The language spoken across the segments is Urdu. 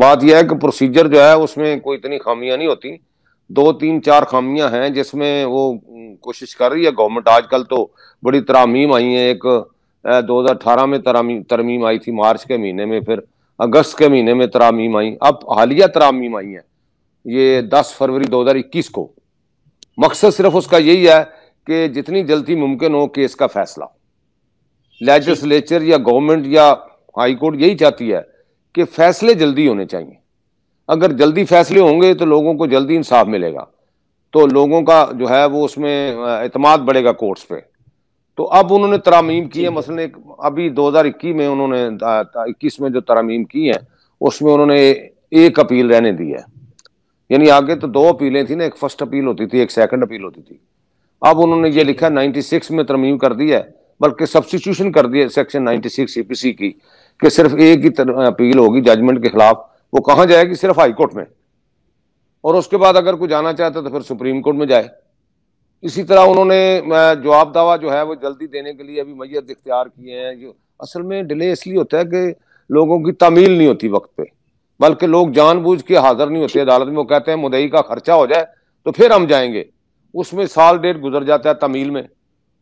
بات یہ ہے کہ پروسیجر جو ہے اس میں کوئی اتنی خامیاں نہیں ہوتی، 2 3 4 خامیاں ہیں جس میں وہ کوشش کر رہی ہے گورنمنٹ. آج کل تو بڑی ترامیم آئی ہیں. ایک 2018 میں ترمیم آئی تھی مارچ کے مہینے میں، پھر اگست کے مہینے میں ترامیم آئی، اب حالیہ ترامیم آئی ہیں یہ 10 فروری 2021 کو. مقصد صرف اس کا یہی ہے کہ جتنی جلدی ممکن ہو کیس کا فیصلہ. لیجسلیچر یا گورنمنٹ یا ہائی کورٹ یہی چاہتی ہے کہ فیصلے جلدی ہونے چاہیے. اگر جلدی فیصلے ہوں گے تو لوگوں کو جلدی انصاف ملے گا، تو لوگوں کا جو ہے وہ اس میں اعتماد بڑھے گا کورٹس پہ. تو اب انہوں نے ترامیم کی ہے، مثلا ابھی 2021 میں انہوں نے 21 میں جو ترامیم کی ہیں اس میں انہوں نے ایک اپیل رہنے دی ہے. یعنی آگے تو 2 اپیلیں تھیں نا، ایک فرسٹ اپیل ہوتی تھی، ایک سیکنڈ اپیل ہوتی تھی. اب انہوں نے یہ لکھا 96 میں ترمیم کر دی ہے، بلکہ سبسٹیٹیوشن کر دی ہے سیکشن 96 سی پی سی کی، کہ صرف ایک ہی اپیل ہوگی ججمنٹ کے خلاف. وہ کہاں جائے گی؟ صرف ہائی کورٹ میں. اور اس کے بعد اگر کوئی جانا چاہتا ہے تو پھر سپریم کورٹ میں جائے. اسی طرح انہوں نے جواب دعویٰ جو ہے وہ جلدی دینے کے لیے ابھی میت اختیار کیے ہیں. جو اصل میں ڈیلے اس لیے ہوتا ہے کہ لوگوں کی تعمیل نہیں ہوتی وقت پہ، بلکہ لوگ جان بوجھ کے حاضر نہیں ہوتے عدالت میں. وہ کہتے ہیں مدعی کا خرچہ ہو جائے تو پھر ہم جائیں گے، اس میں سال ڈیڑھ گزر جاتا ہے تعمیل میں.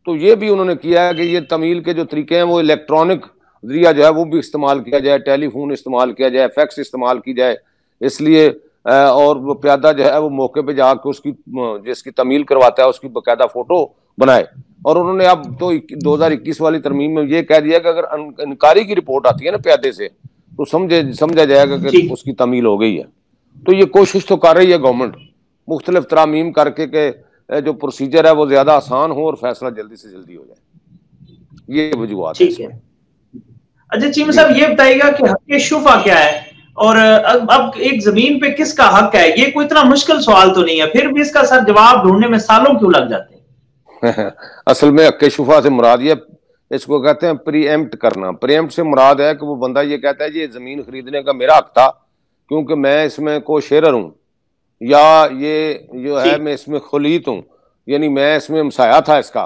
تو یہ بھی انہوں نے کیا ہے کہ یہ تعمیل کے جو طریقے ہیں وہ الیکٹرانک ذریعہ جو ہے وہ بھی استعمال کیا جائے، ٹیلی فون استعمال کیا جائے، فیکس استعمال کی جائے. اس لیے اور وہ پیادہ جو ہے وہ موقع پہ جا کے اس کی جس کی تعمیل کرواتا ہے اس کی باقاعدہ فوٹو بنائے. اور انہوں نے اب تو 2021 والی ترمیم میں یہ کہہ دیا کہ اگر انکاری کی رپورٹ آتی ہے نا پیادے سے تو سمجھا جائے گا کہ اس کی تعمیل ہو گئی ہے. تو یہ کوشش تو کر رہی ہے گورنمنٹ مختلف ترامیم کر کے کہ جو پروسیجر ہے وہ زیادہ آسان ہو اور فیصلہ جلدی سے جلدی ہو جائے. یہ وجوہات ہیں اس میں. اچھا چیمہ صاحب یہ بتائیے گا کہ حق شفا کیا ہے، اور اب ایک زمین پہ کس کا حق ہے؟ یہ کوئی اتنا مشکل سوال تو نہیں ہے، پھر بھی اس کا سر جواب ڈھونڈنے میں سالوں کیوں لگ جاتے ہیں؟ اصل میں حق شفا سے مراد یہ اس کو کہتے ہیں پری ایمپٹ کرنا. پری ایمپٹ سے مراد ہے کہ وہ بندہ یہ کہتا ہے یہ زمین خریدنے کا میرا حق تھا کیونکہ میں اس میں کو شیرر ہوں، یا یہ جو ہے میں اس میں خلیط ہوں، یعنی میں اس میں ہمسایہ تھا، اس کا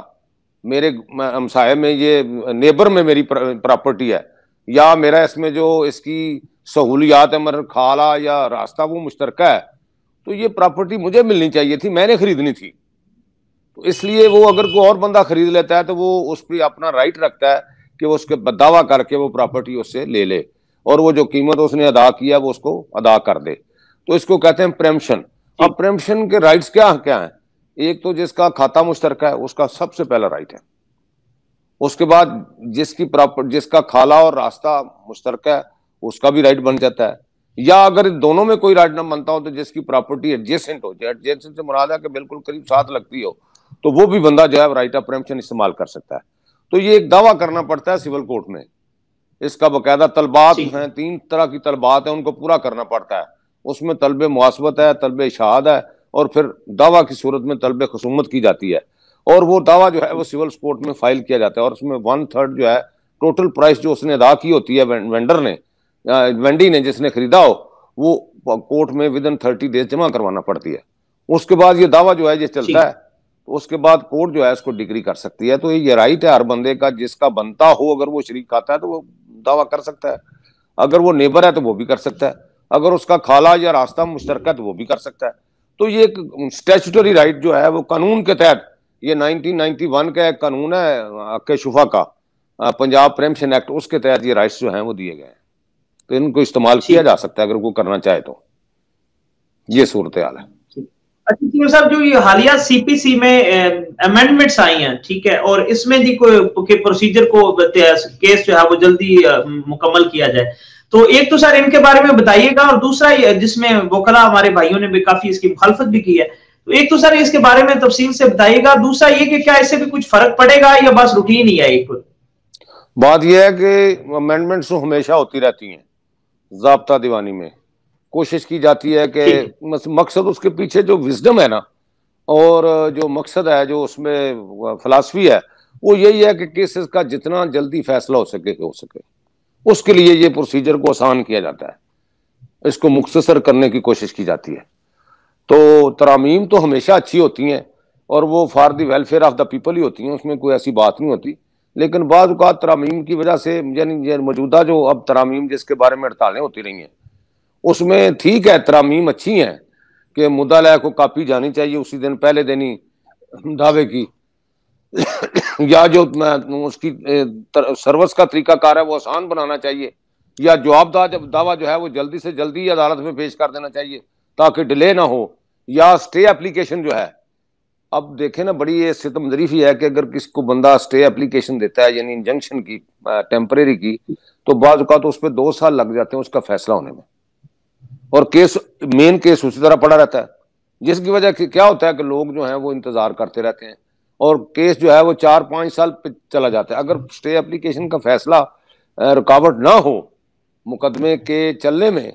میرے ہمسایہ میں یہ نیبر میں میری پراپرٹی ہے، یا میرا اس میں جو اس کی سہولیات ہے مگر کھالا یا راستہ وہ مشترکہ ہے، تو یہ پراپرٹی مجھے ملنی چاہیے تھی، میں نے خریدنی تھی. تو اس لیے وہ اگر کوئی اور بندہ خرید لیتا ہے تو وہ اس پہ اپنا رائٹ رکھتا ہے کہ وہ اس کے دعویٰ کر کے وہ پراپرٹی اس سے لے لے اور وہ جو قیمت اس نے ادا کیا وہ اس کو ادا کر دے. تو اس کو کہتے ہیں پریمپشن. اب پریمپشن کے رائٹس کیا ہیں؟ ایک تو جس کا کھاتا مشترکہ ہے اس کا سب سے پہلا رائٹ ہے. اس کے بعد جس کا کھالا اور راستہ مشترکہ ہے اس کا بھی رائٹ بن جاتا ہے. یا اگر دونوں میں کوئی رائٹ نہ بنتا ہو تو جس کی پراپرٹی ایڈجیسنٹ ہو، ایڈجیسنٹ سے مراد ہے کہ بالکل قریب ساتھ لگتی ہو، تو وہ بھی بندہ جو ہے رائٹ آف پریمپشن استعمال کر سکتا ہے. تو یہ ایک دعویٰ کرنا پڑتا ہے سول کورٹ میں. اس کا باقاعدہ طلبات ہیں، 3 طرح کی طلبات ہیں، ان کو پورا کرنا پڑتا ہے. اس میں طلب مواسبت ہے، طلب اشہاد ہے، اور پھر دعویٰ کی صورت میں طلب خصومت کی جاتی ہے. اور وہ دعویٰ جو ہے وہ سول کورٹ میں فائل کیا جاتا ہے، اور اس میں 1/3 جو ہے ٹوٹل پرائس جو اس نے ادا کی ہوتی ہے وینڈر نے، وینڈی نے جس نے خریدا ہو، وہ کورٹ میں ودن 30 days جمع کروانا پڑتی ہے. اس کے بعد یہ دعویٰ جو ہے یہ چلتا ہے، تو اس کے بعد کورٹ جو ہے اس کو ڈگری کر سکتی ہے. تو یہ رائٹ ہے ہر بندے کا، جس کا بنتا ہو اگر وہ شریک کھاتا ہے تو وہ دعویٰ کر سکتا ہے، اگر وہ نیبر ہے تو وہ بھی کر سکتا ہے، اگر اس کا کھالا یا راستہ مشترکہ تو وہ بھی کر سکتا ہے. تو یہ ایک اسٹیچوٹری رائٹ جو ہے وہ قانون کے تحت، یہ 1991 کا ایک قانون ہے حق شفا کا، پنجاب پریمپشن ایکٹ، اس کے تحت یہ رائٹس جو ہیں وہ دیے گئے ہیں. تو ان کو استعمال کیا جا سکتا ہے اگر کوئی کرنا چاہے تو. یہ صورتحال ہے. اچھا چیمہ صاحب جو یہ حالیہ سی پی سی میں امینڈمنٹس آئی ہیں، ٹھیک ہے، اور اس میں بھی کوئی پروسیجر کو کیس جو ہے وہ جلدی مکمل کیا جائے، تو ایک تو سر ان کے بارے میں بتائیے گا، اور دوسرا جس میں وکلاء ہمارے بھائیوں نے بھی کافی اس کی مخالفت بھی کی ہے، تو ایک تو سر اس کے بارے میں تفصیل سے بتائیے گا. دوسرا یہ کہ کیا اس سے بھی کچھ فرق پڑے گا یا بس روٹین ہی ہے؟ ایک بات یہ ہے کہ امینڈمنٹس ہمیشہ ہوتی رہتی ہیں. ضابطہ دیوانی میں کوشش کی جاتی ہے کہ مقصد اس کے پیچھے جو وزڈم ہے نا، اور جو مقصد ہے، جو اس میں فلسفی ہے، وہ یہی ہے کہ کیسز کا جتنا جلدی فیصلہ ہو سکے اس کے لیے یہ پروسیجر کو آسان کیا جاتا ہے، اس کو مختصر کرنے کی کوشش کی جاتی ہے. تو ترامیم تو ہمیشہ اچھی ہوتی ہیں اور وہ for the welfare of the people ہی ہوتی ہیں، اس میں کوئی ایسی بات نہیں ہوتی. لیکن بعض اوقات ترامیم کی وجہ سے، یعنی موجودہ جو اب ترامیم جس کے بارے میں ہڑتالیں ہوتی رہی ہیں، اس میں ٹھیک ہے ترامیم اچھی ہیں کہ مدعا کو کاپی جانی چاہیے اسی دن پہلے دن ہی دعوے کی، یا جو اس کی سروس کا طریقہ کار ہے وہ آسان بنانا چاہیے، یا جواب دعویٰ جو ہے وہ جلدی سے جلدی عدالت میں پیش کر دینا چاہیے تاکہ ڈیلے نہ ہو، یا اسٹے اپلیکیشن جو ہے، اب دیکھیں نا بڑی یہ ستم ظریفی ہے کہ اگر کسی کو بندہ اسٹے اپلیکیشن دیتا ہے یعنی انجنکشن کی ٹیمپریری کی، تو بعض اوقات اس پہ 2 سال لگ جاتے ہیں اس کا فیصلہ ہونے میں، اور کیس مین کیس اسی طرح پڑا رہتا ہے، جس کی وجہ سے کیا ہوتا ہے کہ لوگ جو ہیں وہ انتظار کرتے رہتے ہیں اور کیس جو ہے وہ 4-5 سال پہ چلا جاتا ہے۔ اگر اسٹے اپلیکیشن کا فیصلہ رکاوٹ نہ ہو مقدمے کے چلنے میں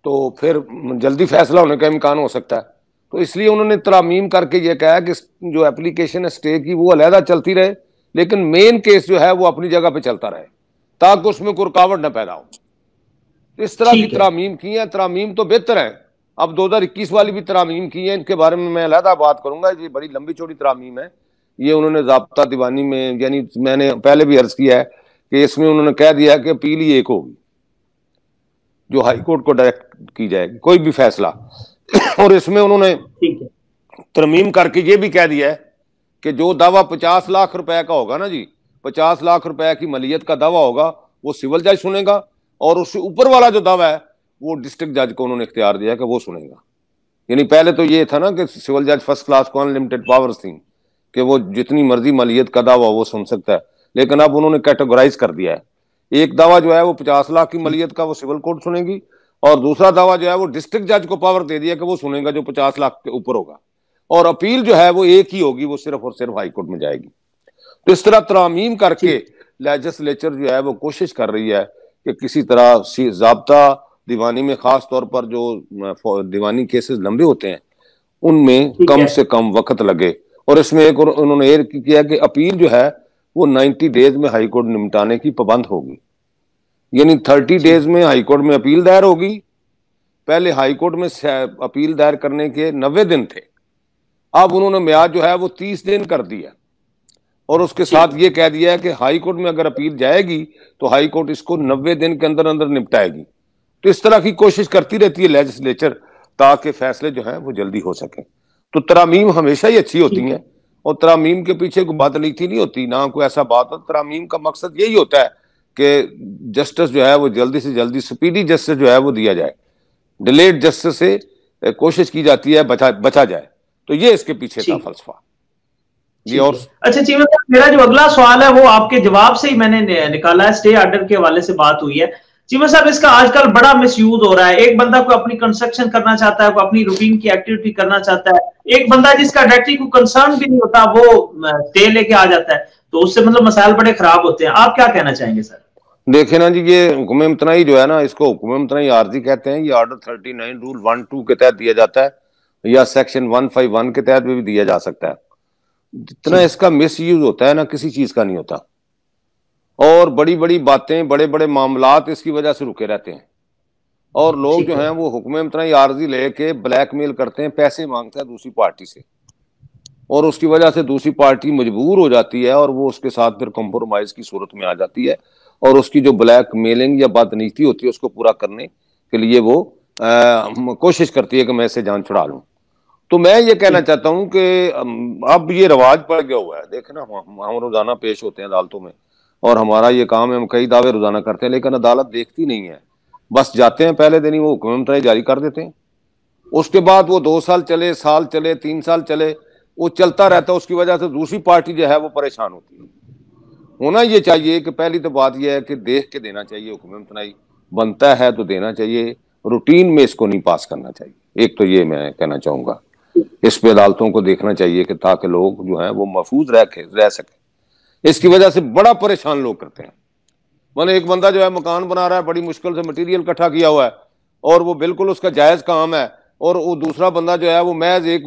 تو پھر جلدی فیصلہ ہونے کا امکان ہو سکتا ہے، تو اس لیے انہوں نے ترامیم کر کے یہ کہا کہ جو اپلیکیشن ہے اسٹے کی وہ علیحدہ چلتی رہے لیکن مین کیس جو ہے وہ اپنی جگہ پہ چلتا رہے تاکہ اس میں کوئی رکاوٹ نہ پیدا ہو۔ اس طرح کی ترامیم کی ہیں، ترامیم تو بہتر ہیں۔ اب 2021 والی بھی ترامیم کی ہیں، ان کے بارے میں میں علیحدہ بات کروں گا، یہ بڑی لمبی چوڑی ترامیم ہے۔ یہ انہوں نے ضابطہ دیوانی میں، یعنی میں نے پہلے بھی عرض کیا ہے کہ اس میں انہوں نے کہہ دیا کہ اپیل ہی ایک ہوگی جو ہائی کورٹ کو ڈائریکٹ کی جائے گی کوئی بھی فیصلہ، اور اس میں انہوں نے ترمیم کر کے یہ بھی کہہ دیا ہے کہ جو دعویٰ 50 لاکھ روپے کا ہوگا نا جی، 50 لاکھ روپے کی مالیت کا دعویٰ ہوگا وہ سول جج سنے گا، اور اس سے اوپر والا جو دعویٰ ہے وہ ڈسٹرکٹ جج کو انہوں نے اختیار دیا کہ وہ سنے گا۔ یعنی پہلے تو یہ تھا نا کہ سول جج فرسٹ کلاس کو انلمیٹڈ پاورز تھیں کہ وہ جتنی مرضی مالیت کا دعویٰ وہ سن سکتا ہے، لیکن اب انہوں نے کیٹیگرائز کر دیا ہے، ایک دعویٰ جو ہے وہ 50 لاکھ کی مالیت کا وہ سول کورٹ سنے گی، اور دوسرا دعویٰ جو ہے وہ ڈسٹرکٹ جج کو پاور دے دیا کہ وہ سنے گا جو 50 لاکھ کے اوپر ہوگا، اور اپیل جو ہے وہ ایک ہی ہوگی، وہ صرف اور صرف ہائی کورٹ میں جائے گی۔ تو اس طرح ترامیم کر کے لیجسلیچر جو ہے وہ کوشش کر رہی ہے کہ کسی طرح ضابطہ دیوانی میں خاص طور پر جو دیوانی کیسز لمبے ہوتے ہیں ان میں کم سے کم وقت لگے، اور اس میں ایک انہوں نے یہ کیا کہ اپیل جو ہے وہ 90 ڈیز میں ہائی کورٹ نمٹانے کی پابند ہوگی، یعنی 30 ڈیز میں ہائی کورٹ میں اپیل دائر ہوگی۔ پہلے ہائی کورٹ میں اپیل دائر کرنے کے 90 دن تھے، اب انہوں نے میعاد جو ہے وہ 30 دن کر دیا، اور اس کے ساتھ یہ کہہ دیا ہے کہ ہائی کورٹ میں اگر اپیل جائے گی تو ہائی کورٹ اس کو 90 دن کے اندر اندر نپٹائے گی۔ تو اس طرح کی کوشش کرتی رہتی ہے لیجسلیچر تاکہ فیصلے جو ہیں وہ جلدی ہو سکیں۔ تو ترامیم ہمیشہ ہی اچھی ہوتی ہیں، اور ترامیم کے پیچھے کوئی بات لکھی نہیں ہوتی، نہ کوئی ایسا بات ہو۔ ترامیم کا مقصد یہی ہوتا ہے کہ جسٹس جو ہے وہ جلدی سے جلدی سپیڈی جسٹس جو ہے وہ دیا جائے، ڈیلیڈ جسٹس سے کوشش کی جاتی ہے بچا جائے، تو یہ اس کے پیچھے تھا فلسفہ۔ جی اور اچھا چیمہ صاحب، میرا جو اگلا سوال ہے وہ آپ کے جواب سے ہی میں نے نکالا ہے، اسٹے آرڈر کے حوالے سے بات ہوئی ہے۔ چیمہ صاحب، اس کا آج کل بڑا مس یوز ہو رہا ہے، ایک بندہ کوئی اپنی کنسٹرکشن کرنا چاہتا ہے، کوئی اپنی روٹین کی ایکٹیویٹی کرنا چاہتا ہے، ایک بندہ جس کا ڈائریکٹلی کوئی کنسرن بھی نہیں ہوتا وہ اسٹے لے کے آ جاتا ہے، تو اس سے مطلب مسائل بڑے خراب ہوتے ہیں۔ آپ کیا کہنا چاہیں گے سر؟ دیکھیں نا جی، یہ حکم امتناعی جو ہے نا، اس کو حکم امتناعی عارضی کہتے ہیں، یہ آرڈر 39 رول 1-2 کے تحت دیا جاتا ہے، یا سیکشن 151 کے تحت بھی دیا جا سکتا ہے۔ جتنا اس کا مس یوز ہوتا ہے نا کسی چیز کا نہیں ہوتا، اور بڑی بڑی باتیں بڑے بڑے معاملات اس کی وجہ سے رکے رہتے ہیں، اور لوگ جو ہیں وہ حکم امتناعی عارضی لے کے بلیک میل کرتے ہیں، پیسے مانگتے ہیں دوسری پارٹی سے، اور اس کی وجہ سے دوسری پارٹی مجبور ہو جاتی ہے اور وہ اس کے ساتھ پھر کمپرومائز کی صورت میں آ جاتی ہے، اور اس کی جو بلیک میلنگ یا بدنیتی ہوتی ہے اس کو پورا کرنے کے لیے وہ کوشش کرتی ہے کہ میں اسے جان چھڑا لوں۔ تو میں یہ کہنا چاہتا ہوں کہ اب یہ رواج پڑ گیا ہوا ہے، دیکھیں نا ہم روزانہ پیش ہوتے ہیں عدالتوں میں، اور ہمارا یہ کام ہے، ہم کئی دعوے روزانہ کرتے ہیں، لیکن عدالت دیکھتی نہیں ہے، بس جاتے ہیں پہلے دن ہی وہ حکم امتناعی جاری کر دیتے ہیں، اس کے بعد وہ 2 سال چلے، سال چلے، 3 سال چلے، وہ چلتا رہتا ہے، اس کی وجہ سے دوسری پارٹی جو ہے وہ پریشان ہوتی ہے۔ ہونا یہ چاہیے کہ پہلی تو بات یہ ہے کہ دیکھ کے دینا چاہیے، حکم امتناعی بنتا ہے تو دینا چاہیے، روٹین میں اس کو نہیں پاس کرنا چاہیے، ایک تو یہ میں کہنا چاہوں گا، اس پہ عدالتوں کو دیکھنا چاہیے کہ تاکہ لوگ جو ہیں وہ محفوظ رہ سکیں۔ اس کی وجہ سے بڑا پریشان لوگ کرتے ہیں، مانے ایک بندہ جو ہے مکان بنا رہا ہے، بڑی مشکل سے مٹیریل اکٹھا کیا ہوا ہے، اور وہ بالکل اس کا جائز کام ہے، اور وہ دوسرا بندہ جو ہے وہ محض ایک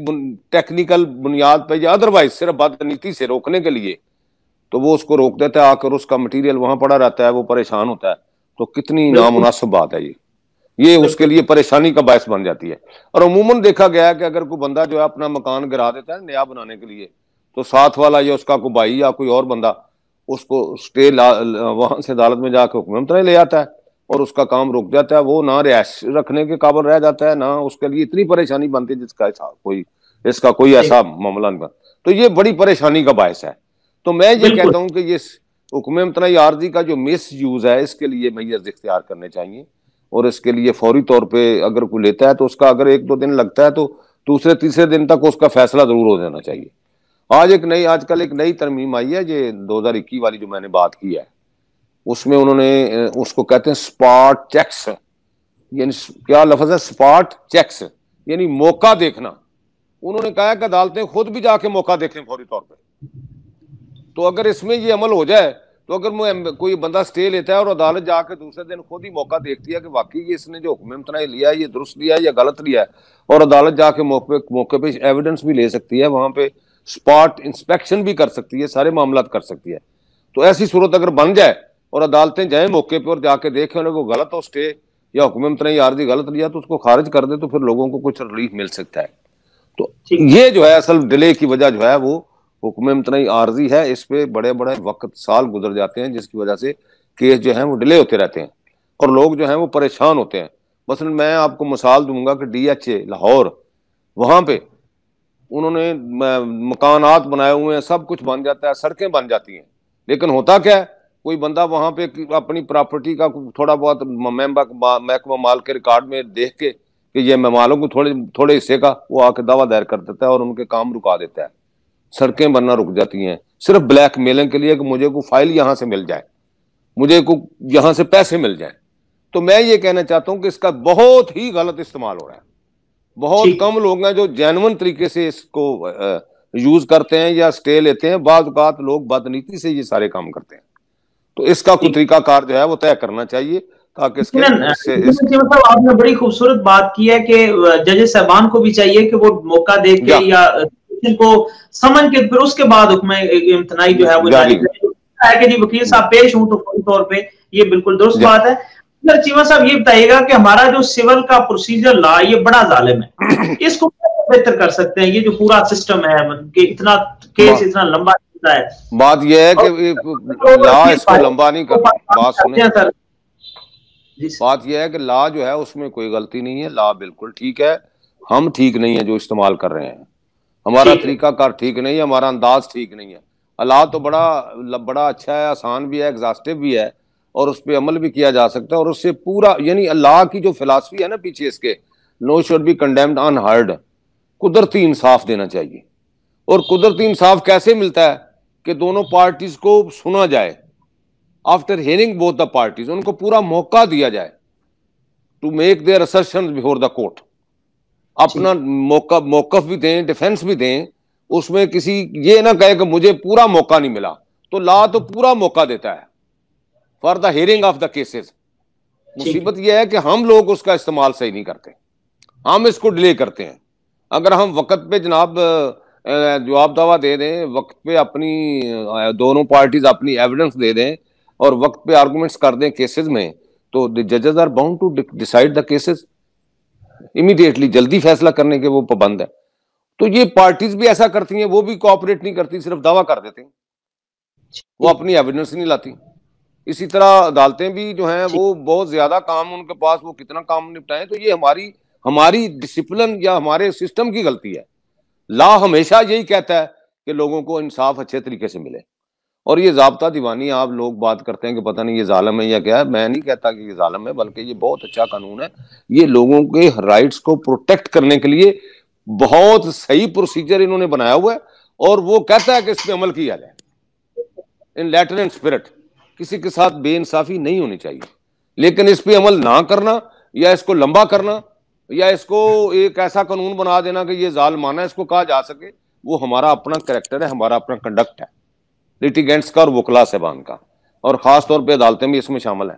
ٹیکنیکل بنیاد پہ یا ادروائز صرف بدنیتی سے روکنے کے لیے تو وہ اس کو روک دیتا ہے، آ کر اس کا مٹیریل وہاں پڑا رہتا ہے، وہ پریشان ہوتا ہے، تو کتنی نامناسب بات ہے یہ اس کے لیے پریشانی کا باعث بن جاتی ہے۔ اور عموماً دیکھا گیا ہے کہ اگر کوئی بندہ جو ہے اپنا مکان گرا دیتا ہے نیا بنانے کے لیے، تو ساتھ والا یا اس کا کوئی بھائی یا کوئی اور بندہ اس کو اسٹے وہاں سے عدالت میں جا کے حکم امتناعی لے آتا ہے اور اس کا کام رک جاتا ہے، وہ نہ رہائش رکھنے کے قابل رہ جاتا ہے، نہ اس کے لیے اتنی پریشانی بنتی ہے اس کا کوئی ایسا معاملہ نہیں بنتا. تو یہ بڑی پریشانی کا باعث ہے. تو میں یہ کہتا ہوں کہ یہ حکم امتناعی عارضی کا جو مس یوز ہے اس کے لیے میئرز اختیار کرنے چاہیے، اور اس کے لیے فوری طور پہ اگر کوئی لیتا ہے تو اس کا اگر 1-2 دن لگتا ہے تو دوسرے تیسرے دن تک اس کا فیصلہ ضرور ہو جانا چاہیے. آج کل ایک نئی ترمیم آئی ہے، یہ 2021 والی جو میں نے بات کی ہے، اس میں انہوں نے اس کو کہتے ہیں اسپاٹ چیکس. یعنی کیا لفظ ہے؟ اسپاٹ چیکس، یعنی موقع دیکھنا. انہوں نے کہا کہ عدالتیں خود بھی جا کے موقع دیکھیں فوری طور پہ. تو اگر اس میں یہ عمل ہو جائے تو اگر کوئی بندہ سٹے لیتا ہے اور عدالت جا کے دوسرے دن خود ہی موقع دیکھتی ہے کہ واقعی اس نے جو حکم امتناعی لیا ہے یہ درست لیا ہے یا غلط لیا ہے، اور عدالت جا کے موقع پہ ایویڈنس بھی لے سکتی ہے، وہاں پہ اسپاٹ انسپیکشن بھی کر سکتی ہے، سارے معاملات کر سکتی ہے. تو ایسی صورت اگر بن جائے اور عدالتیں جائیں موقع پہ اور جا کے دیکھیں انہیں کو غلط ہو سٹے یا حکم امتناعی عارضی غلط لیا تو اس کو خارج کر دے تو پھر لوگوں کو کچھ ریلیف مل سکتا ہے. تو یہ جو ہے اصل ڈیلے کی وجہ جو ہے وہ حکم امتناعی عارضی ہے. اس پہ بڑے بڑے وقت سال گزر جاتے ہیں جس کی وجہ سے کیس جو ہیں وہ ڈیلے ہوتے رہتے ہیں اور لوگ جو ہیں وہ پریشان ہوتے ہیں. مثلا میں آپ کو مثال دوں گا کہ DHA لاہور، وہاں پہ انہوں نے مکانات بنائے ہوئے ہیں، سب کچھ بن جاتا ہے، سڑکیں بن جاتی ہیں، لیکن ہوتا کیا ہے؟ کوئی بندہ وہاں پہ اپنی پراپرٹی کا تھوڑا بہت محکمہ مال کے ریکارڈ میں دیکھ کے کہ یہ میں مالوں کو تھوڑے حصے کا، وہ آ کے دعویٰ دائر کر دیتا ہے اور ان کے کام رکا دیتا ہے. سڑکیں بننا رک جاتی ہیں صرف بلیک میلنگ کے لیے کہ مجھے کوئی فائل یہاں سے مل جائے، مجھے کوئی یہاں سے پیسے مل جائیں. تو میں یہ کہنا چاہتا ہوں کہ اس کا بہت ہی غلط استعمال ہو رہا ہے. بہت کم لوگ ہیں جو جینون طریقے سے اس کو یوز کرتے ہیں یا سٹے لیتے ہیں. بعض اوقات لوگ بدنیتی سے یہ سارے کام کرتے ہیں. تو اس کا کوئی طریقہ کار جو ہے وہ طے کرنا چاہیے تاکہ اس کے آپ نے بڑی خوبصورت بات کی ہے کہ ججز صاحبان کو بھی چاہیے کہ وہ موقع دیکھ کے یا کو سمجھ کے پھر اس کے بعد حکم امتناعی جو ہے وہ جاری کرے کہ جی وکیل صاحب پیش ہوں تو فوری طور پہ. یہ بالکل درست بات ہے. چیمہ صاحب یہ بتائیے گا کہ ہمارا جو سول کا پروسیجر لا یہ بڑا ظالم ہے، اس کو بہتر کر سکتے ہیں؟ یہ جو پورا سسٹم ہے کہ اتنا کیس اتنا لمبا چلتا ہے. بات یہ ہے کہ لا اس کو لمبا نہیں کرتا. بات سنیں، بات یہ ہے کہ لا جو ہے اس میں کوئی غلطی نہیں ہے، لا بالکل ٹھیک ہے. ہم ٹھیک نہیں ہے جو استعمال کر رہے ہیں، ہمارا طریقہ کار ٹھیک نہیں ہے، ہمارا انداز ٹھیک نہیں ہے. لا تو بڑا اچھا ہے، آسان بھی ہے، ایگزاسٹو بھی ہے اور اس پہ عمل بھی کیا جا سکتا ہے. اور اس سے پورا یعنی اللہ کی جو فلسفی ہے نا پیچھے اس کے، نو شوڈ بی کنڈیمڈ انہرڈ، قدرتی انصاف دینا چاہیے. اور قدرتی انصاف کیسے ملتا ہے؟ کہ دونوں پارٹیز کو سنا جائے، after hearing both the parties, ان کو پورا موقع دیا جائے to make their assertions before the court. اپنا موقف بھی دیں، ڈیفینس بھی دیں. اس میں کسی یہ نہ کہے کہ مجھے پورا موقع نہیں ملا. تو لا تو پورا موقع دیتا ہے for the hearing of the cases. مصیبت یہ ہے کہ ہم لوگ اس کا استعمال صحیح نہیں کرتے، ہم اس کو ڈیلے کرتے ہیں. اگر ہم وقت پہ جناب جواب دعویٰ دے دیں، وقت پہ اپنی دونوں پارٹیز اپنی ایویڈنس دے دیں اور وقت پہ آرگومنٹس کر دیں کیسز میں، تو دی ججز are bound to decide the cases immediately, جلدی فیصلہ کرنے کے وہ پابند ہے. تو یہ پارٹیز بھی ایسا کرتی ہیں، وہ بھی کوآپریٹ نہیں کرتی، صرف دعویٰ کر دیتے ہیں، وہ اپنی ایویڈنس نہیں لاتی. اسی طرح عدالتیں بھی جو ہیں وہ بہت زیادہ کام ان کے پاس، وہ کتنا کام نپٹائیں. تو یہ ہماری ڈسپلن یا ہمارے سسٹم کی غلطی ہے. لا ہمیشہ یہی کہتا ہے کہ لوگوں کو انصاف اچھے طریقے سے ملے. اور یہ ضابطہ دیوانی آپ لوگ بات کرتے ہیں کہ پتہ نہیں یہ ظالم ہے یا کیا ہے، میں نہیں کہتا کہ یہ ظالم ہے، بلکہ یہ بہت اچھا قانون ہے. یہ لوگوں کے رائٹس کو پروٹیکٹ کرنے کے لیے بہت صحیح پروسیجر انہوں نے بنایا ہوا ہے، اور وہ کہتا ہے کہ اس پہ عمل کیا جائے ان لیٹر اینڈ اسپرٹ. کسی کے ساتھ بے انصافی نہیں ہونی چاہیے، لیکن اس پہ عمل نہ کرنا یا اس کو لمبا کرنا یا اس کو ایک ایسا قانون بنا دینا کہ یہ ظالمانہ اس کو کہا جا سکے، وہ ہمارا اپنا کریکٹر ہے، ہمارا اپنا کنڈکٹ ہے لیٹیگینٹس کا اور وکلا صاحبان کا، اور خاص طور پہ عدالتیں بھی اس میں شامل ہیں.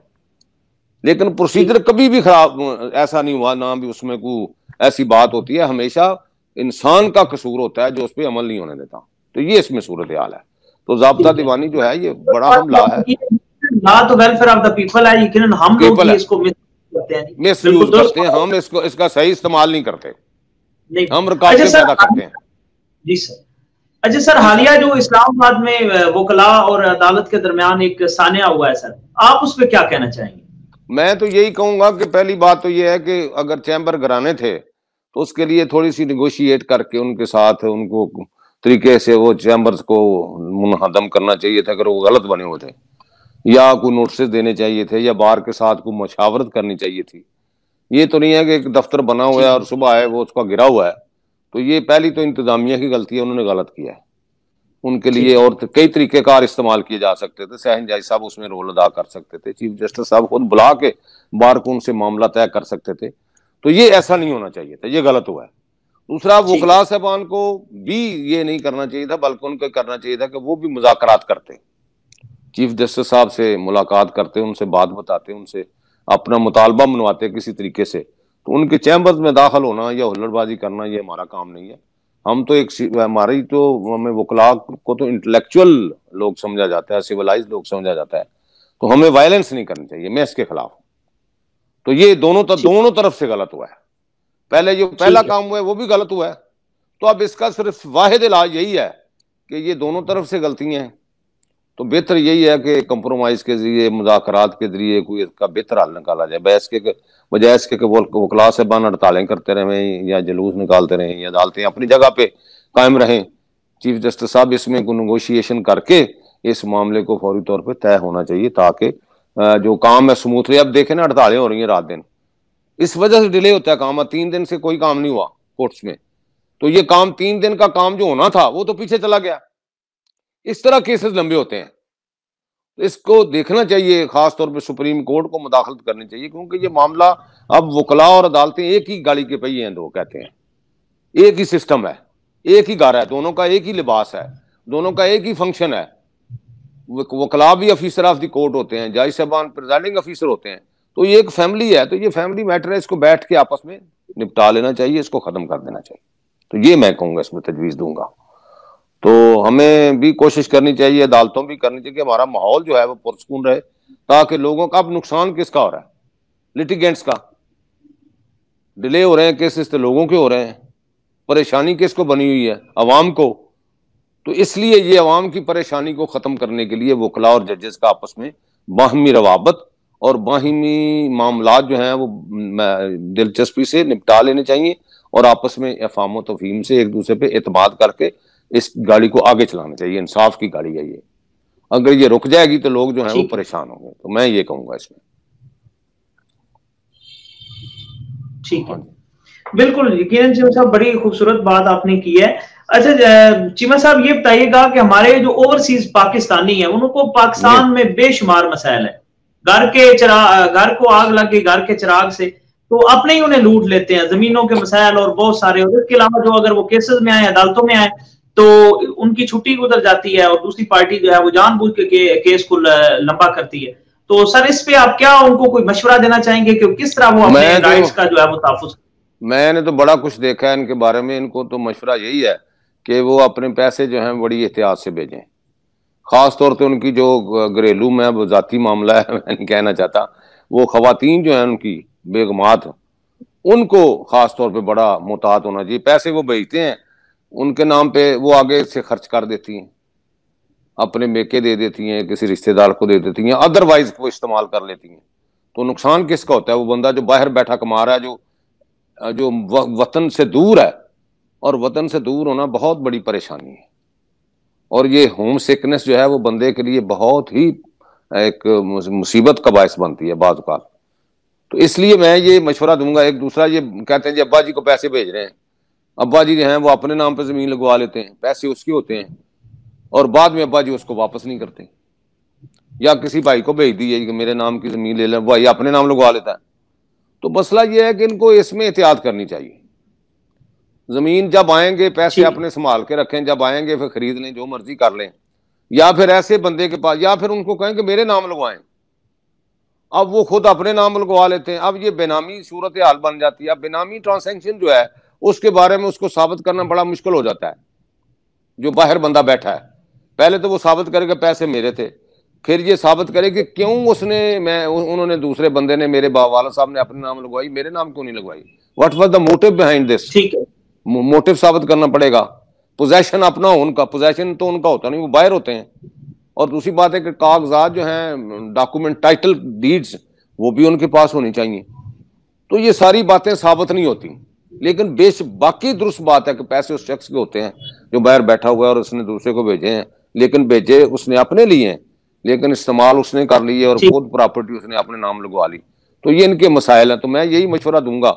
لیکن پروسیجر کبھی بھی خراب ایسا نہیں ہوا، نہ بھی اس میں کوئی ایسی بات ہوتی ہے. ہمیشہ انسان کا قصور ہوتا ہے جو اس پہ عمل نہیں ہونے دیتا. تو یہ اس میں صورتحال ہے. تو ضابطہ دیوانی جو ہے یہ بڑا حملہ ہے. لا تو ویلفیئر آف دا پیپل ہے، لیکن ہم لوگ اس کو مس یوز کرتے ہیں، ہم اس کا صحیح استعمال نہیں کرتے، ہم رکاوٹیں پیدا کرتے ہیں. جی سر. اچھا سر، حالیہ جو اسلام آباد میں وکلاء اور عدالت کے درمیان ایک سانحہ ہوا ہے سر، آپ اس پہ کیا کہنا چاہیں گے؟ میں تو یہی کہوں گا کہ پہلی بات تو یہ ہے کہ اگر چیمبر گرانے تھے تو اس کے لیے تھوڑی سی نیگوشیٹ کر کے ان کے ساتھ ان کو طریقے سے وہ چیمبرز کو منہدم کرنا چاہیے تھا اگر وہ غلط بنے ہوئے تھے، یا کوئی نوٹسز دینے چاہیے تھے، یا بار کے ساتھ کوئی مشاورت کرنی چاہیے تھی. یہ تو نہیں ہے کہ ایک دفتر بنا ہوا ہے اور صبح آئے وہ اس کا گرا ہوا ہے. تو یہ پہلی تو انتظامیہ کی غلطی ہے، انہوں نے غلط کیا ہے. ان کے لیے اور کئی طریقے کار استعمال کیے جا سکتے تھے. سہن جائی صاحب اس میں رول ادا کر سکتے تھے، چیف جسٹس صاحب خود بلا کے بار کو ان سے معاملہ طے کر سکتے تھے. تو یہ ایسا نہیں ہونا چاہیے تھا، یہ غلط ہوا ہے. دوسرا، وکلاء صاحبان کو بھی یہ نہیں کرنا چاہیے تھا، بلکہ ان کو کرنا چاہیے تھا کہ وہ بھی مذاکرات کرتے، چیف جسٹس صاحب سے ملاقات کرتے، ان سے بات بتاتے، ان سے اپنا مطالبہ منواتے کسی طریقے سے. تو ان کے چیمبرز میں داخل ہونا یا ہلڑ بازی کرنا یہ ہمارا کام نہیں ہے. ہم تو ہماری تو ہمیں وکلاء کو تو انٹلیکچوئل لوگ سمجھا جاتا ہے، سیولائز لوگ سمجھا جاتا ہے. تو ہمیں وائلنس نہیں کرنی چاہیے، میں اس کے خلاف ہوں. تو یہ دونوں طرف سے غلط ہوا ہے. پہلے جو پہلا کام ہوا ہے وہ بھی غلط ہوا ہے. تو اب اس کا صرف واحد علاج یہی ہے کہ یہ دونوں طرف سے غلطیاں ہیں. تو بہتر یہی ہے کہ کمپرومائز کے ذریعے، مذاکرات کے ذریعے کوئی اس کا بہتر حل نکالا جائے، بحث کے بجائے اس کے کہ وکلاء صاحبان ہڑتالیں کرتے رہیں یا جلوس نکالتے رہیں یا عدالتیں اپنی جگہ پہ قائم رہیں. چیف جسٹس صاحب اس میں کوئی نیگوشیشن کر کے اس معاملے کو فوری طور پہ طے ہونا چاہیے تاکہ جو کام ہے سموتھلی. اب دیکھیں نا، ہڑتالیں ہو رہی ہیں رات دن، اس وجہ سے ڈیلے ہوتا ہے کام. 3 دن سے کوئی کام نہیں ہوا کورٹس میں، تو یہ کام 3 دن کا کام جو ہونا تھا وہ تو پیچھے چلا گیا. اس طرح کیسز لمبے ہوتے ہیں. اس کو دیکھنا چاہیے، خاص طور پہ سپریم کورٹ کو مداخلت کرنی چاہیے، کیونکہ یہ معاملہ اب وکلاء اور عدالتیں ایک ہی گاڑی کے پہیے ہیں، دو کہتے ہیں، ایک ہی سسٹم ہے، ایک ہی گھر ہے، دونوں کا ایک ہی لباس ہے، دونوں کا ایک ہی فنکشن ہے. وکلاء بھی آفیسر آف دی کورٹ ہوتے ہیں، جج صاحبان پریزائڈنگ آفیسر ہوتے ہیں. تو یہ ایک فیملی ہے، تو یہ فیملی میٹر ہے، اس کو بیٹھ کے آپس میں نپٹا لینا چاہیے، اس کو ختم کر دینا چاہیے. تو یہ میں کہوں گا، اس میں تجویز دوں گا. تو ہمیں بھی کوشش کرنی چاہیے، عدالتوں بھی کرنی چاہیے کہ ہمارا ماحول جو ہے وہ پرسکون رہے، تاکہ لوگوں کا. اب نقصان کس کا ہو رہا ہے؟ لٹیگینٹس کا. ڈیلے ہو رہے ہیں کیسز تو لوگوں کے ہو رہے ہیں. پریشانی کس کو بنی ہوئی ہے؟ عوام کو. تو اس لیے یہ عوام کی پریشانی کو ختم کرنے کے لیے وکلاء اور ججز کا آپس میں باہمی روابط اور باہمی معاملات جو ہیں وہ دلچسپی سے نپٹا لینے چاہیے، اور آپس میں افہام و تفہیم سے ایک دوسرے پہ اعتماد کر کے اس گاڑی کو آگے چلانا چاہیے. انصاف کی گاڑی ہے یہ. اگر یہ رک جائے گی تو لوگ جو ہیں وہ پریشان ہوں گے. تو میں یہ کہوں گا اس میں. ٹھیک ہے، بالکل یقیناً چیمہ صاحب بڑی خوبصورت بات آپ نے کی ہے. اچھا چیمہ صاحب یہ بتائیے گا کہ ہمارے جو اوورسیز پاکستانی ہیں ان کو پاکستان میں بے شمار مسائل ہیں. گھر کو آگ لگ گئی گھر کے چراغ سے، تو اپنے ہی انہیں لوٹ لیتے ہیں، زمینوں کے مسائل اور بہت سارے. اور اس کے علاوہ جو اگر وہ کیسز میں آئے، عدالتوں میں آئے، تو ان کی چھٹی گزر جاتی ہے اور دوسری پارٹی جو ہے وہ جان بوجھ کے کیس کو لمبا کرتی ہے. تو سر اس پہ آپ کیا ان کو کوئی مشورہ دینا چاہیں گے کہ کس طرح وہ اپنے رائٹس کا جو ہے وہ تحفظ؟ میں نے تو بڑا کچھ دیکھا ہے ان کے بارے میں. ان کو تو مشورہ یہی ہے کہ وہ اپنے پیسے جو ہیں بڑی احتیاط سے بھیجیں. خاص طور پہ ان کی جو گھریلو میں وہ ذاتی معاملہ ہے، میں نہیں کہنا چاہتا، وہ خواتین جو ہیں ان کی بیگمات، ان کو خاص طور پہ بڑا محتاط ہونا چاہیے. پیسے وہ بھیجتے ہیں ان کے نام پہ، وہ آگے سے خرچ کر دیتی ہیں، اپنے میکے دے دیتی ہیں، کسی رشتہ دار کو دے دیتی ہیں، ادروائز وہ استعمال کر لیتی ہیں. تو نقصان کس کا ہوتا ہے؟ وہ بندہ جو باہر بیٹھا کما رہا ہے، جو وطن سے دور ہے. اور وطن سے دور ہونا بہت بڑی پریشانی ہے، اور یہ ہوم سکنس جو ہے وہ بندے کے لیے بہت ہی ایک مصیبت کا باعث بنتی ہے بعض اوقات. تو اس لیے میں یہ مشورہ دوں گا. ایک دوسرا یہ کہتے ہیں جی ابا جی کو پیسے بھیج رہے ہیں، ابا جی جو ہیں وہ اپنے نام پہ زمین لگوا لیتے ہیں، پیسے اس کے ہوتے ہیں، اور بعد میں ابا جی اس کو واپس نہیں کرتے. یا کسی بھائی کو بھیج دیے کہ میرے نام کی زمین لے لیں، بھائی اپنے نام لگوا لیتا ہے. تو مسئلہ یہ ہے کہ ان کو اس میں احتیاط کرنی چاہیے. زمین جب آئیں گے پیسے اپنے سنبھال کے رکھیں، جب آئیں گے پھر خرید لیں، جو مرضی کر لیں. یا پھر ایسے بندے کے پاس، یا پھر ان کو کہیں کہ میرے نام لگوائیں. اب وہ خود اپنے نام لگوا لیتے ہیں. اب یہ بے نامی صورتحال بن جاتی ہے. اب بے نامی ٹرانزیکشن جو ہے اس کے بارے میں اس کو ثابت کرنا بڑا مشکل ہو جاتا ہے. جو باہر بندہ بیٹھا ہے پہلے تو وہ ثابت کرے کہ پیسے میرے تھے، پھر یہ ثابت کرے کہ کیوں انہوں نے دوسرے بندے نے، میرے والد صاحب نے اپنے نام لگوائی، میرے نام کیوں نہیں لگوائی. What was the motto behind this? Motto ثابت کرنا پڑے گا. پوزیشن اپنا ہو ان کا، پوزیشن تو ان کا ہوتا نہیں، وہ باہر ہوتے ہیں. اور دوسری بات ہے کہ کاغذات جو ہیں، ڈاکومنٹ، ٹائٹل ڈیڈز، وہ بھی ان کے پاس ہونی چاہیے. تو یہ ساری باتیں ثابت نہیں ہوتی، لیکن باقی درست بات ہے کہ پیسے اس شخص کے ہوتے ہیں جو باہر بیٹھا ہوا ہے اور اس نے دوسرے کو بھیجے ہیں، لیکن بھیجے اس نے اپنے لیے ہیں، لیکن استعمال اس نے کر لی ہے اور خود پراپرٹی اس نے اپنے نام لگوا لی. تو یہ ان کے مسائل ہیں. تو میں یہی مشورہ دوں گا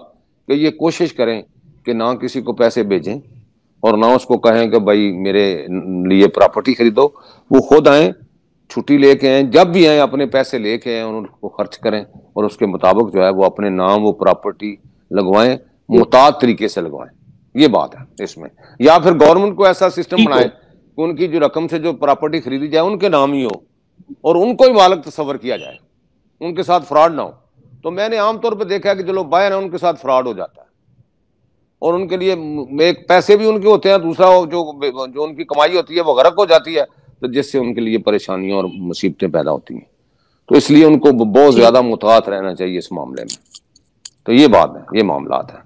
کہ یہ کوشش کریں کہ نہ کسی کو پیسے بھیجیں اور نہ اس کو کہیں کہ بھائی میرے لیے پراپرٹی خریدو. وہ خود آئیں، چھٹی لے کے آئیں، جب بھی آئیں اپنے پیسے لے کے آئیں اور ان کو خرچ کریں اور اس کے مطابق جو ہے وہ اپنے نام وہ پراپرٹی لگوائیں، محتاط طریقے سے لگوائیں. یہ بات ہے اس میں. یا پھر گورنمنٹ کو ایسا سسٹم بنائے کہ ان کی جو رقم سے جو پراپرٹی خریدی جائے ان کے نام ہی ہو اور ان کو ہی مالک تصور کیا جائے، ان کے ساتھ فراڈ نہ ہو. تو میں نے عام طور پہ دیکھا ہے کہ جو لوگ بائر ہیں ان کے ساتھ فراڈ ہو جاتا ہے اور ان کے لیے ایک پیسے بھی ان کے ہوتے ہیں، دوسرا جو ان کی کمائی ہوتی ہے وہ غرق ہو جاتی ہے، تو جس سے ان کے لیے پریشانیاں اور مصیبتیں پیدا ہوتی ہیں. تو اس لیے ان کو بہت زیادہ محتاط رہنا چاہیے اس معاملے میں. تو یہ بات ہے، یہ معاملات ہیں.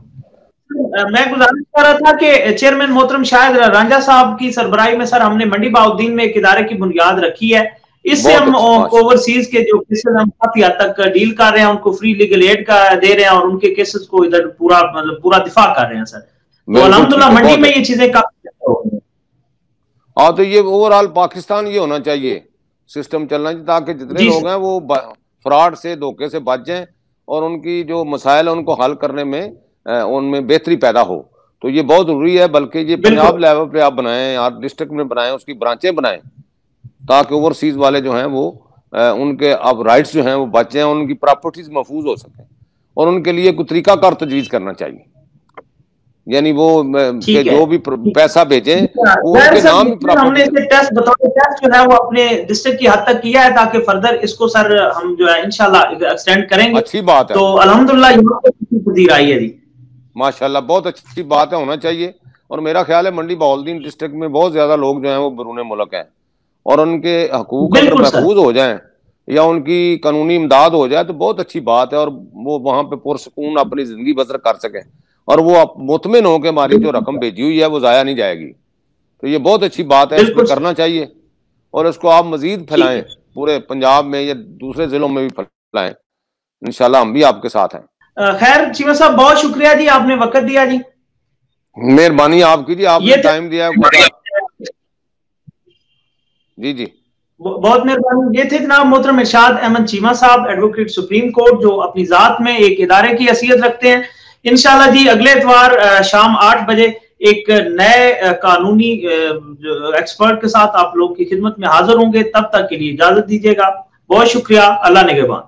میں گزارش کر رہا تھا کہ چیئرمین محترم شاہد رانجھا صاحب کی سربراہی میں سر ہم نے منڈی بہاؤالدین میں ایک ادارے کی بنیاد رکھی ہے. اس سے ہم اوورسیز کے جو کیسز ہم کافی حد تک ڈیل کر رہے ہیں، ان کو فری لیگل ایڈ کا دے رہے ہیں اور ان کے کیسز کو ادھر پورا دفاع کر رہے ہیں سر. تو الحمدللہ منڈی میں یہ چیزیں کافی. ہاں تو یہ اوور آل پاکستان یہ ہونا چاہیے، سسٹم چلنا چاہیے تاکہ جتنے لوگ ہیں وہ فراڈ سے دھوکے سے بچ جائیں اور ان کی جو مسائل ہیں ان کو حل کرنے میں ان میں بہتری پیدا ہو. تو یہ بہت ضروری ہے. بلکہ یہ پنجاب لیول پہ آپ بنائیں، آپ ڈسٹرکٹ میں بنائیں، اس کی برانچیں بنائیں تاکہ اوورسیز والے جو ہیں وہ ان کے اب رائٹس جو ہیں وہ بچ جائیں، ان کی پراپرٹیز محفوظ ہو سکیں. اور ان کے لیے کوئی طریقہ کار تجویز کرنا چاہیے، یعنی وہ کہ جو بھی پیسہ بھیجیں وہ ان کے نام ہی ہم نے اسے ٹیسٹ جو ہے وہ اپنے ڈسٹرکٹ کی حد تک کیا ہے تاکہ فردر اس کو سر ہم جو ہے انشاءاللہ ایکسٹینڈ کریں گے. اچھی بات ہے. تو الحمدللہ یہاں پہ پذیر آئی ہے. جی ماشاءاللہ بہت اچھی بات ہے، ہونا چاہیے. اور میرا خیال ہے منڈی بہاؤالدین ڈسٹرکٹ میں بہت زیادہ لوگ جو ہیں وہ بیرون ملک ہیں اور ان کے حقوق اگر محفوظ ہو جائیں یا ان کی قانونی امداد ہو جائے تو بہت اچھی بات ہے اور وہ وہاں پہ پرسکون اپنی زندگی بسر کر سکیں اور وہ مطمئن ہو کہ ہماری جو رقم بھیجی ہوئی ہے وہ ضائع نہیں جائے گی. تو یہ بہت اچھی بات ہے، اس کو کرنا چاہیے اور اس کو آپ مزید پھیلائیں، پورے پنجاب میں یا دوسرے ضلعوں میں بھی پھیلائیں. انشاءاللہ ہم بھی آپ کے ساتھ ہیں. خیر چیمہ صاحب بہت شکریہ جی، آپ نے وقت دیا. جی مہربانی آپ کی، جی آپ نے ٹائم دیا. جی جی بہت مہربانی. یہ تھے جناب محترم ارشاد احمد چیمہ صاحب، ایڈوکیٹ سپریم کورٹ، جو اپنی ذات میں ایک ادارے کی حیثیت رکھتے ہیں. انشاءاللہ جی اگلے اتوار شام 8 بجے ایک نئے قانونی ایکسپرٹ کے ساتھ آپ لوگ کی خدمت میں حاضر ہوں گے. تب تک کے لیے اجازت دیجیے گا. بہت شکریہ. اللہ نگہبان.